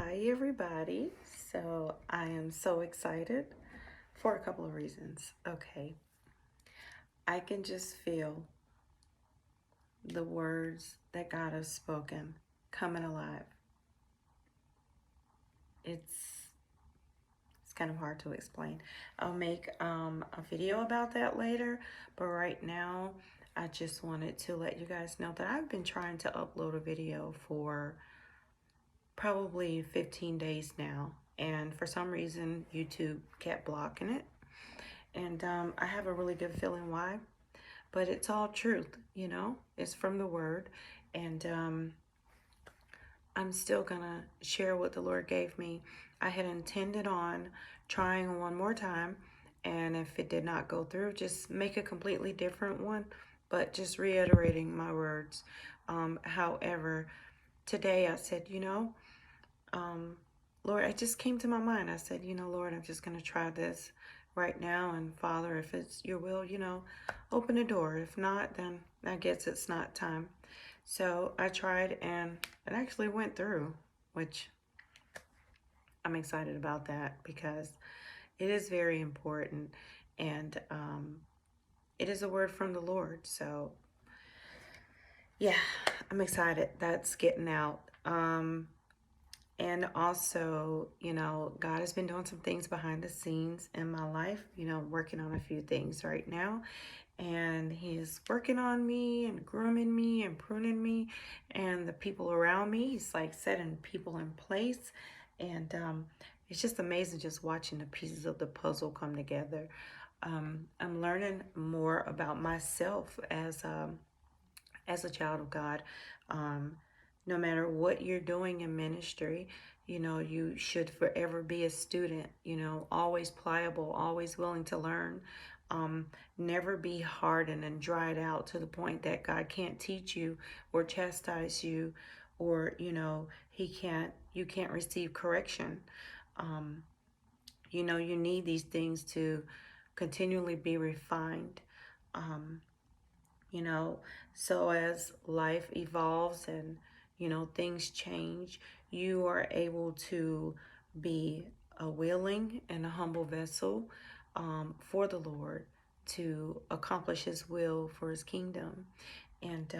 Hi, everybody. So, I am so excited for a couple of reasons. Okay, I can just feel the words that God has spoken coming alive. It's it's kind of hard to explain. I'll make a video about that later, but right now, I just wanted to let you guys know that I've been trying to upload a video for probably 15 days now, and for some reason, YouTube kept blocking it. And I have a really good feeling why, but it's all truth, it's from the word. And I'm still gonna share what the Lord gave me. I had intended on trying one more time, and if it did not go through, just make a completely different one, but just reiterating my words. However, today I said, um, Lord, it just came to my mind. I said, Lord, I'm just going to try this right now. And Father, if it's your will, open the door. If not, then I guess it's not time. So I tried and it actually went through, which I'm excited about that because it is very important. And it is a word from the Lord. So yeah, I'm excited. That's getting out. And also, God has been doing some things behind the scenes in my life, working on a few things right now. And He's working on me and grooming me and pruning me and the people around me. He's like setting people in place. And it's just amazing just watching the pieces of the puzzle come together. I'm learning more about myself as a child of God. Um, no matter what you're doing in ministry, you should forever be a student, always pliable, always willing to learn. Never be hardened and dried out to the point that God can't teach you or chastise you, or, you can't receive correction. Um, you need these things to continually be refined. Um, you know so as life evolves and things change, you are able to be a willing and a humble vessel for the Lord to accomplish His will for His kingdom. And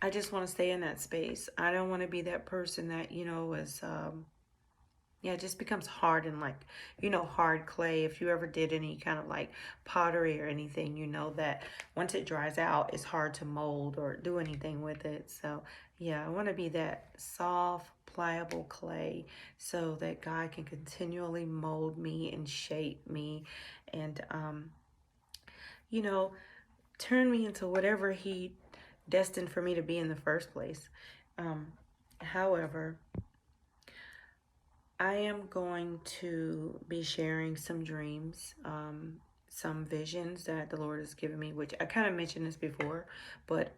I just want to stay in that space. I don't want to be that person that is yeah, it just becomes hard and like, hard clay. If you ever did any kind of like pottery or anything, you know that once it dries out, it's hard to mold or do anything with it. So yeah, I want to be that soft, pliable clay so that God can continually mold me and shape me and, you know, turn me into whatever He destined for me to be in the first place. Um, However, I am going to be sharing some dreams, some visions that the Lord has given me, which I kind of mentioned this before, but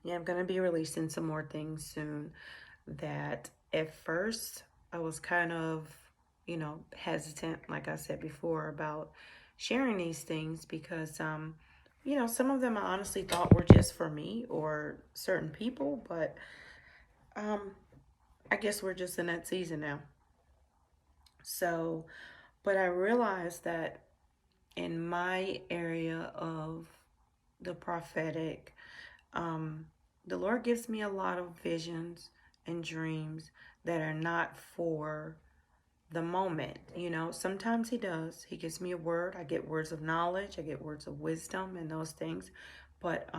yeah, I'm going to be releasing some more things soon that at first I was kind of, hesitant, like I said before, about sharing these things because, some of them I honestly thought were just for me or certain people, but um, I guess we're just in that season now. So, but I realized that in my area of the prophetic, um, the Lord gives me a lot of visions and dreams that are not for the moment. Sometimes He does. He gives me a word. I get words of knowledge. I get words of wisdom and those things. But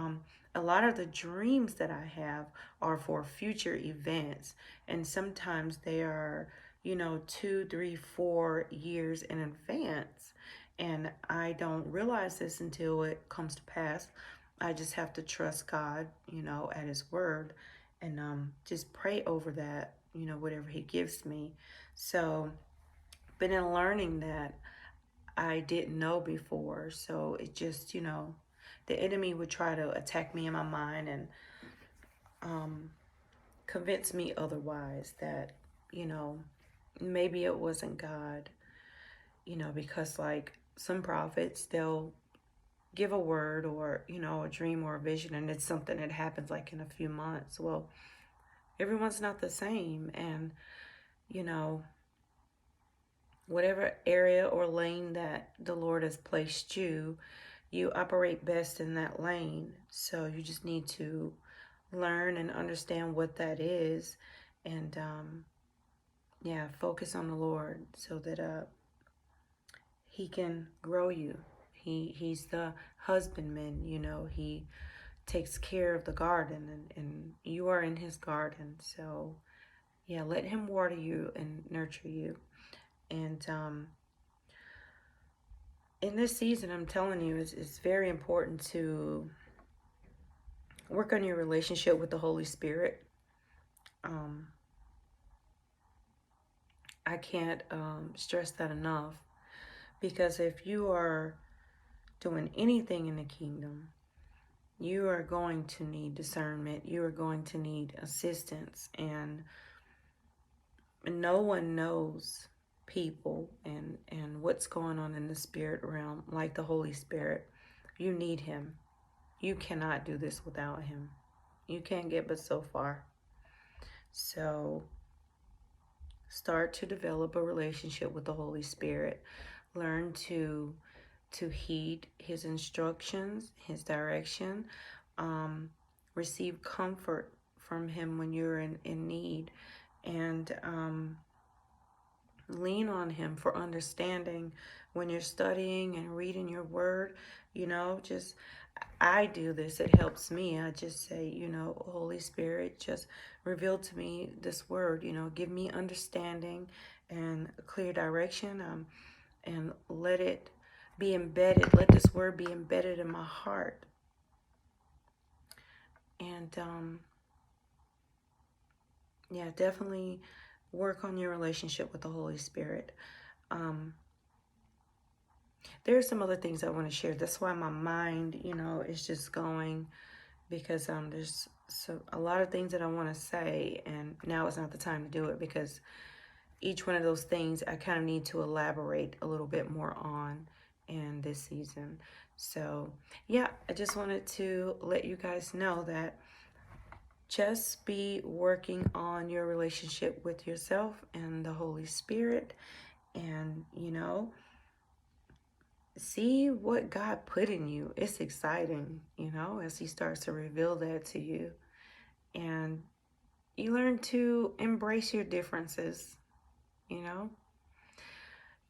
a lot of the dreams that I have are for future events. And sometimes they are, 2, 3, 4 years in advance. And I don't realize this until it comes to pass. I just have to trust God, at His word and just pray over that, whatever He gives me. So, but in learning that I didn't know before, so it just, the enemy would try to attack me in my mind and um, convince me otherwise that, you know, maybe it wasn't God, because like some prophets, they'll give a word or, a dream or a vision, and it's something that happens like in a few months. Well, everyone's not the same. And, you know, whatever area or lane that the Lord has placed you, you operate best in that lane. So you just need to learn and understand what that is, and yeah, focus on the Lord so that He can grow you. He's the husbandman, you know. He takes care of the garden, and you are in His garden. So yeah, let Him water you and nurture you. And in this season, I'm telling you, it's very important to work on your relationship with the Holy Spirit. Um, I can't stress that enough, because if you are doing anything in the kingdom, you are going to need discernment. You are going to need assistance, and no one knows people and what's going on in the spirit realm like the Holy Spirit. You need Him. You cannot do this without Him. You can't get but so far. So start to develop a relationship with the Holy Spirit. Learn to heed His instructions, His direction. Receive comfort from Him when you're in need, and lean on Him for understanding when you're studying and reading your word. You know, just, I do this, it helps me. I just say, you know, Holy Spirit, just reveal to me this word, you know, give me understanding and clear direction, and let it be embedded, let this word be embedded in my heart. And yeah, definitely work on your relationship with the Holy Spirit. There are some other things I want to share. That's why my mind, you know, is just going, because there's a lot of things that I want to say, and now is not the time to do it, because each one of those things I kind of need to elaborate a little bit more on in this season. So yeah, I just wanted to let you guys know that just be working on your relationship with yourself and the Holy Spirit, and, you know, see what God put in you. It's exciting, you know, as He starts to reveal that to you. And you learn to embrace your differences, you know.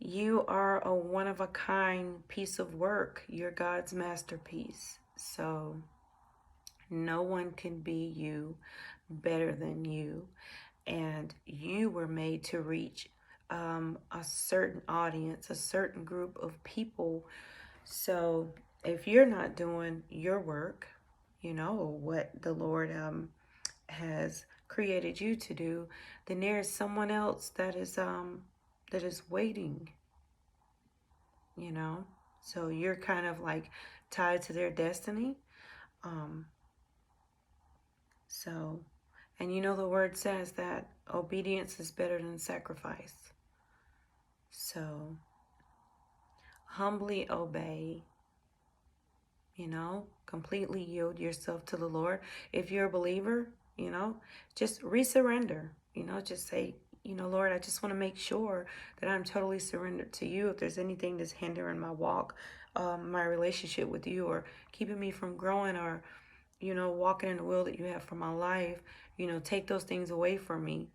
You are a one-of-a-kind piece of work. You're God's masterpiece. So no one can be you better than you. And you were made to reach a certain audience, a certain group of people. So if you're not doing your work, you know, what the Lord has created you to do, then there is someone else that is waiting, you know. So you're kind of like tied to their destiny. Um, so, and you know, the word says that obedience is better than sacrifice. So humbly obey, you know, completely yield yourself to the Lord. If you're a believer, you know, just resurrender, you know, just say, you know, Lord, I just want to make sure that I'm totally surrendered to you. If there's anything that's hindering my walk, my relationship with you, or keeping me from growing, or, you know, walking in the will that you have for my life, you know, take those things away from me.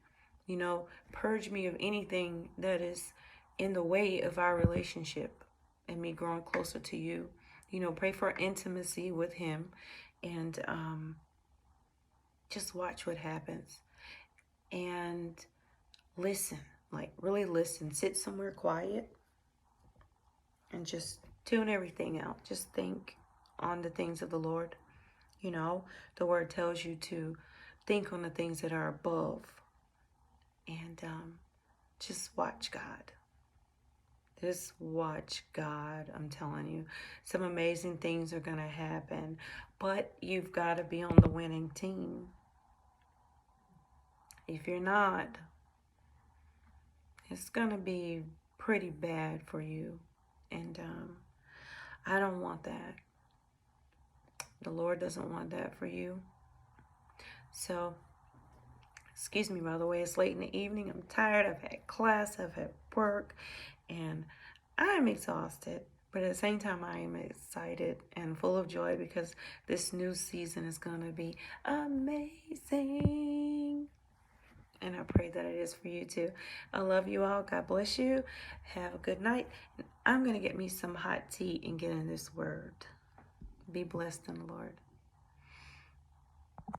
You know, purge me of anything that is in the way of our relationship and me growing closer to you. You know, pray for intimacy with Him, and just watch what happens. And listen, like really listen. Sit somewhere quiet and just tune everything out. Just think on the things of the Lord. You know, the word tells you to think on the things that are above, and just watch God. Just watch God. I'm telling you, some amazing things are going to happen, but you've got to be on the winning team. If you're not, it's going to be pretty bad for you. And I don't want that. The Lord doesn't want that for you. So Excuse me, by the way, it's late in the evening. I'm tired. I've had class, I've had work, and I'm exhausted. But at the same time, I am excited and full of joy because this new season is going to be amazing. And I pray that it is for you too. I love you all. God bless you. Have a good night. I'm going to get me some hot tea and get in this word. Be blessed in the Lord.